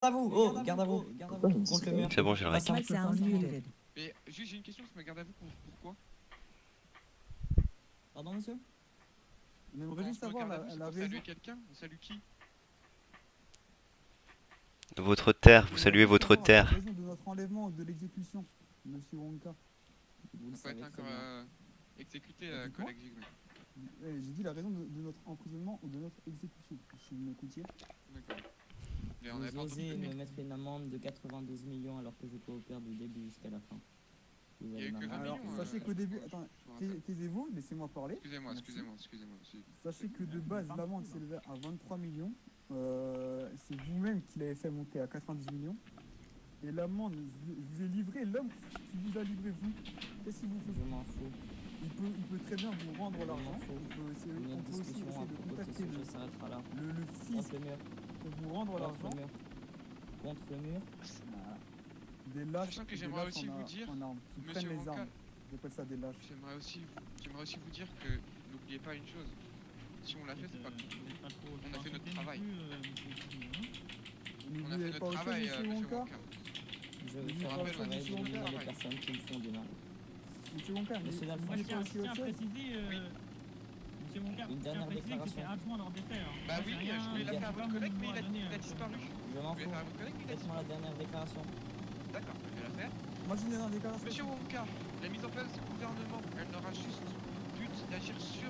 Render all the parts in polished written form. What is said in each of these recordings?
à vous, oh, garde à vous, contre le mur. C'est bon, j'ai le rec. Mais juste j'ai une question, je me garde à vous pourquoi? Pardon monsieur? On aimerait juste savoir la raison. Saluer quelqu'un? On salue qui? Votre terre, vous saluez votre terre. La raison de notre enlèvement ou de l'exécution, monsieur Wonka. Vous le On peut savez être très encore bien. exécuté, Dites-moi. collègue Giggle. J'ai dit la raison de notre emprisonnement ou de notre exécution. Si vous m'écoutiez. D'accord. Mais on avait Vous pas osez entendu. me mettre une amende de 92 millions alors que je coopère du début jusqu'à la fin. Vous Il y a avez eu ma que main. 20 Alors, millions, sachez qu'au début. Attends, je me rappelle. taisez-vous, laissez-moi parler. Excusez-moi, Merci. excusez-moi. Sachez que de base, l'amende s'élevait à 23 millions. C'est vous-même qui l'avez fait monter à 90 millions. Et l'amende, je vous ai livré l'homme qui vous a livré vous. Qu'est-ce qu'il vous fait? Je m'en fous. Il peut très bien vous rendre Je m'en l'argent. fous. On peut aussi Notre discussion essayer à de propos de ce contacter sujet s'arrêtera là. le Contre fils le mur. pour vous rendre Contre l'argent. le mur. Contre le mur. Voilà. Des lâches. Sachant que des j'aimerais lâches aussi en vous dire, en armes, qui Monsieur prennent les Wonka, armes. J'appelle ça des lâches. j'aimerais aussi vous dire que n'oubliez pas une chose. Si on l'a fait, c'est pas on a fait notre travail. Vous On a fait n'oubliez pas notre autre chose, travail, monsieur monsieur Wonka. Wonka. Je vais Vous faire rappelle, le travail monsieur d'éliminer Wonka. les personnes qui me font du mal. Monsieur Wonka, mais Monsieur vous Dalphonse. Moi, n'oubliez je pas tiens, aussi je tiens à autre chose. préciser, monsieur Moncar, Une je tiens à dernière préciser que déclaration. j'étais adjoint lors des faits. Bah oui, je voulais la faire à votre collègue, mais il a disparu. Je m'en Je voulais fous. faire à votre collègue, mais il a Faites-moi disparu. la dernière déclaration. D'accord, je vais la faire. Moi, j'ai une dernière déclaration. Monsieur Wonka, la mise en place de ce gouvernement, elle n'aura juste but d'agir sur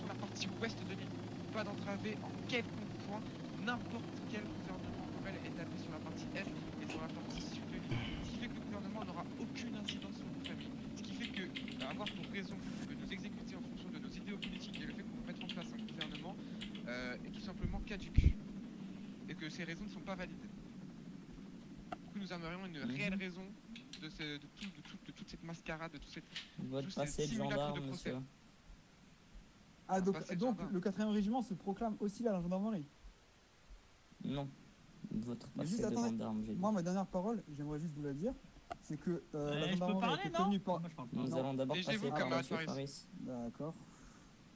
la partie ouest de l'île. Pas d'entraver en quelconque point n'importe quel gouvernement rebelle établi sur la partie est et sur la partie sud de l'île. Ce qui fait que le gouvernement n'aura aucune incidence sur vos familles. Ce qui fait que avoir pour raison de nous exécuter en fonction de nos idéaux politiques et le fait qu'on mette en place un gouvernement est tout simplement caduque. Et que ces raisons ne sont pas validées. Du coup, nous aimerions une réelle raison de toute cette mascarade, de toute cette... Votre Tous passé ces de simulacres gendarme, de procès. monsieur. Ah, donc, Passé de donc gendarme. le 4e régiment se proclame aussi à la gendarmerie. Non. Votre Mais passé juste, de attendez. gendarme, j'ai dit. Moi, ma dernière parole, j'aimerais juste vous la dire, c'est que la Je peux gendarmerie a parler, été non? prévenue par... Moi, je parle pas. Nous Non. allons d'abord passer Taisez-vous, par camarade monsieur Faris. Faris. D'accord.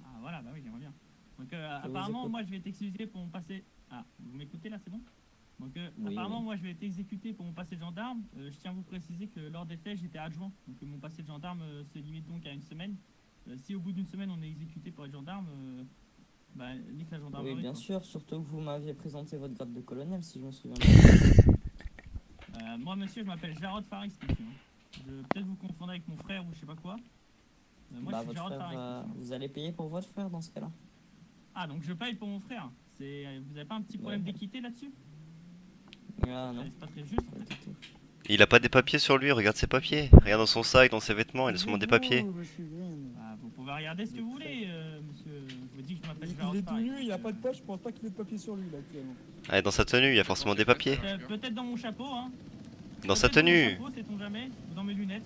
Ah, voilà, bah oui, j'aimerais bien. Donc, vous apparemment, écoute. moi, je vais être excusé pour mon passé. Ah, vous m'écoutez là, c'est bon? Donc, Oui, apparemment, oui. moi, je vais être exécuté pour mon passé de gendarme. Je tiens à vous préciser que lors des faits, j'étais adjoint. Donc, mon passé de gendarme se limite donc à une semaine. Si au bout d'une semaine, on est exécuté pour être gendarme, bah, nique la gendarmerie. Oui, bien quoi. sûr, surtout que vous m'aviez présenté votre grade de colonel, si je me souviens bien. Moi, monsieur, je m'appelle Jarod Faris, monsieur. Peut-être vous confondez avec mon frère ou je sais pas quoi. Moi, Bah, je suis votre Jarod frère, Faris. monsieur. vous allez payer pour votre frère dans ce cas-là. Ah, donc je paye pour mon frère. Vous avez pas un petit problème Ouais. d'équité là-dessus? Ah non, C'est pas très juste. En pas fait. du tout. Il a pas des papiers sur lui, regarde ses papiers. Regarde dans son sac, dans ses vêtements, il a sûrement des papiers. Monsieur Green. Ah, vous pouvez regarder ce que vous voulez, monsieur. Je vous dis que je m'appelle Il Jarod est tout Faris. nu, il a pas de poche, je pense pas qu'il ait de papier sur lui là actuellement. Ah, et dans sa tenue, il y a forcément des papiers. Peut-être dans mon chapeau, hein. Dans sa Peut-être tenue. Dans mon chapeau, sait-on jamais. Ou dans mes lunettes.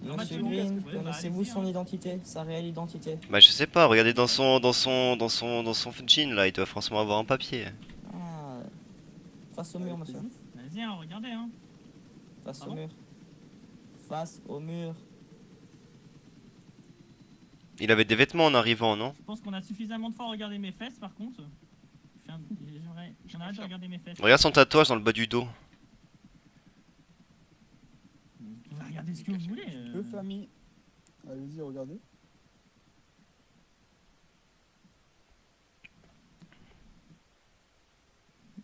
Monsieur Mathieu, Green, qu'est-ce que- connaissez-vous allez-y, son hein. identité, sa réelle identité? Bah je sais pas, regardez dans son jean là, il doit forcément avoir un papier. Ah, face au mur, monsieur. Vas-y, hein, regardez, hein. Face au Pardon mur. Face au mur. Il avait des vêtements en arrivant, non? Je pense qu'on a suffisamment de fois regardé mes fesses, par contre. J'en arrête de regarder mes fesses. Regarde son tatouage dans le bas du dos. Vous pouvez regarder ce que vous voulez. Deux familles. Allez-y, regardez.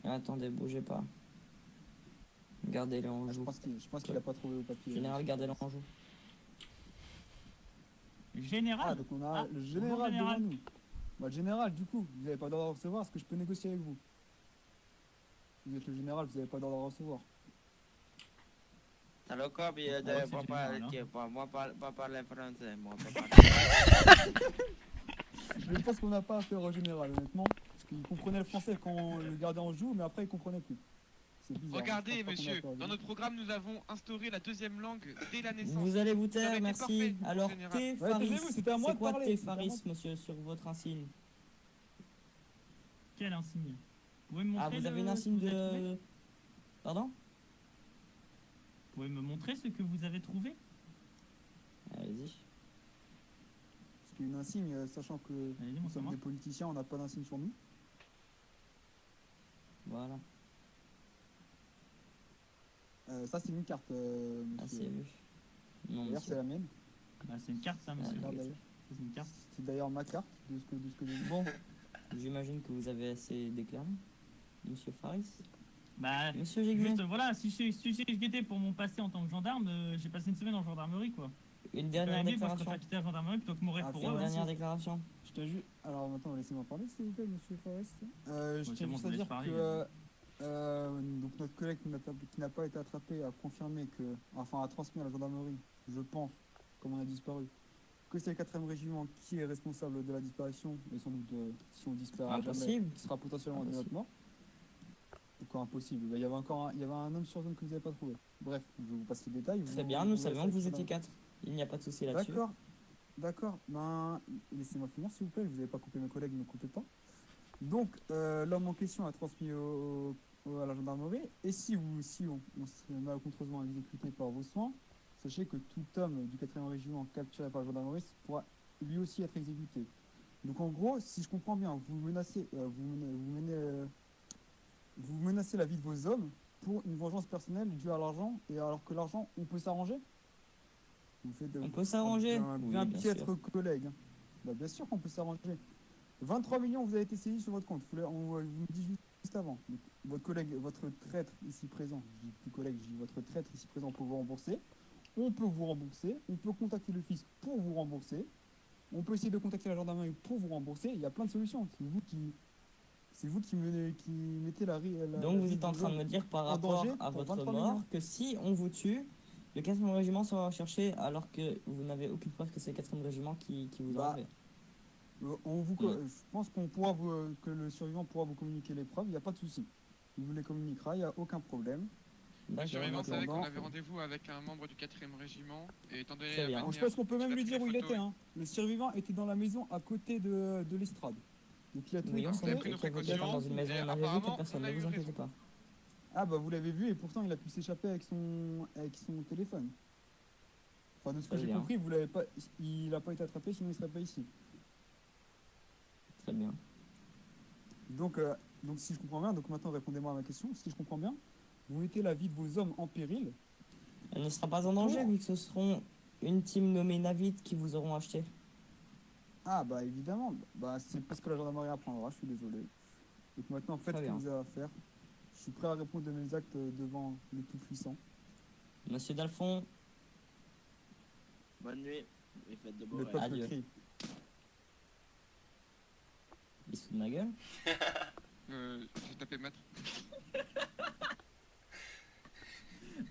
Attendez, bougez pas. Gardez-le en Ah, je joue. pense qu'il a pas trouvé le papier. Général, gardez-le en joue. Ah, Général. donc on a Ah, le bonjour, général devant général. nous. Bah, le général, du coup, vous n'avez pas d'ordre à recevoir, est-ce que je peux négocier avec vous? Vous êtes le général, vous n'avez pas d'ordre à recevoir. Alors, comme il Ouais, de c'est pas génial, hein. parler, moi pas parler français, moi pas parler. Je pense qu'on n'a pas affaire au général, honnêtement. Parce qu'il comprenait le français quand on le gardait en joue, mais après il comprenait plus. C'est bizarre. Regardez, je pense pas qu'on a monsieur, affaire au dans général. notre programme, nous avons instauré la deuxième langue dès la naissance. Vous allez vous aurait taire, été merci. parfait, mon Alors, général. T. Ouais, Faris. taisez-vous, c'était à moi C'est de quoi parler, T. c'était à Faris, moi. monsieur, sur votre insigne? Quel insigne? Vous pouvez me montrer Ah, vous avez le- une ce insigne que vous avez trouvé de... Pardon? Vous pouvez me montrer ce que vous avez trouvé? Allez-y. Parce qu'il y a une insigne, sachant que Allez-y, nous sommes montrez-moi. des politiciens, on n'a pas d'insigne sur nous. Voilà. Ça, c'est une carte, Ah, monsieur. c'est vu. Non, D'ailleurs, c'est monsieur. la mienne. Bah, c'est une carte, ça, monsieur. Ah, Regarde, ok. d'ailleurs. C'est une carte. C'est d'ailleurs ma carte de ce que j'ai vu. Bon, j'imagine que vous avez assez déclaré, monsieur Faris. Bah, Monsieur Gigmet, juste, voilà, si j'étais pour mon passé en tant que gendarme, j'ai passé une semaine en gendarmerie, quoi. une Dernière dernière moi, je déclaration. préfère quitter la gendarmerie plutôt que mourir Ah, pour c'est eux. Une vrai, hein. dernière c'est- déclaration. Je te jure. Alors maintenant, laissez-moi parler, s'il vous plaît, monsieur Forest. Je c'est tiens bon, juste je à vous laisse dire parler, que donc notre collègue qui n'a pas été attrapé a confirmé que, enfin, a transmis à la gendarmerie, je pense, comme on a disparu, que c'est le 4e régiment qui est responsable de la disparition, et sans doute, si on disparaît jamais, Impossible. qui sera potentiellement de notre Impossible. mort. Encore impossible. Il y avait il y avait un homme sur zone que vous n'avez pas trouvé. Bref, je vous passe les détails. Très vous- bien, vous nous verrez savions ça que vous sur la- étiez 4. Il n'y a pas de souci là-dessus. D'accord, d'accord. Ben, laissez-moi finir, s'il vous plaît. Vous n'avez pas coupé mes collègues, ne me coupez pas. Donc, l'homme en question a transmis à la gendarmerie. Et si on serait malencontreusement exécuté par vos soins, sachez que tout homme du 4e régiment capturé par la gendarmerie pourra lui aussi être exécuté. Donc, en gros, si je comprends bien, vous menacez la vie de vos hommes pour une vengeance personnelle due à l'argent, et alors que l'argent, on peut s'arranger. Vous faites On peut s'arranger. un Oui, bien bien piètre sûr. collègue. Bah, bien sûr qu'on peut s'arranger. 23 millions, vous avez été saisi sur votre compte. Vous me dites juste avant. Donc, votre collègue, votre traître ici présent, je dis plus collègue, je dis votre traître ici présent pour vous rembourser. On peut vous rembourser. On peut contacter le fisc pour vous rembourser. On peut essayer de contacter la gendarmerie pour vous rembourser. Il y a plein de solutions. C'est vous qui mettez la Donc vous vie êtes en vos train de hommes me dire par en rapport danger à pour votre 23 mort millions. que si on vous tue, le 4e régiment sera recherché alors que vous n'avez aucune preuve que c'est le 4e régiment qui vous a Bah, enlevé. Je pense que le survivant pourra vous communiquer les preuves. Il n'y a pas de souci. Il vous les communiquera. Il n'y a aucun problème. Le D'accord, survivant savait qu'on attendant- avait rendez-vous avec un membre du 4e régiment, et étant donné Très la bien. manière Je pense qu'on peut dont même il a lui pris dire les où il photos était. Hein. Le survivant était dans la maison à côté de l'estrade. Donc il a tout Oui, on vous avez sait pris nos que vous êtes précautions, dans une maison et énergétique, apparemment, personne on a ne eu vous inquiétez raison. pas. Ah bah vous l'avez vu et pourtant il a pu s'échapper avec son téléphone. Enfin de ce que Très j'ai bien. compris, il n'a pas été attrapé sinon il serait pas ici. Très bien. Donc si je comprends bien, donc maintenant répondez-moi à ma question, si je comprends bien, vous mettez la vie de vos hommes en péril. Elle ne sera pas en danger Pour- vu que ce seront une team nommée Navid qui vous auront acheté. Ah bah évidemment, bah c'est parce que la gendarmerie apprendra, je suis désolé. Donc maintenant faites Très ce que bien. vous avez à faire. Je suis prêt à répondre de mes actes devant le Tout-Puissant. Monsieur Dalphon, Bonne nuit et faites de beaux Le rêves. peuple Adieu. crie. bisous de ma gueule. J'ai tapé maître.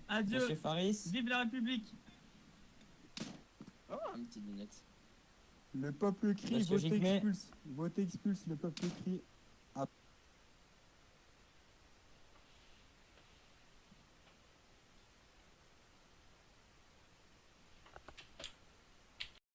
Adieu. Monsieur Faris, Vive la République. Oh, une petite lunette. Le peuple crie, Monsieur votez Gigmet. expulse. Votez expulse, le peuple crie.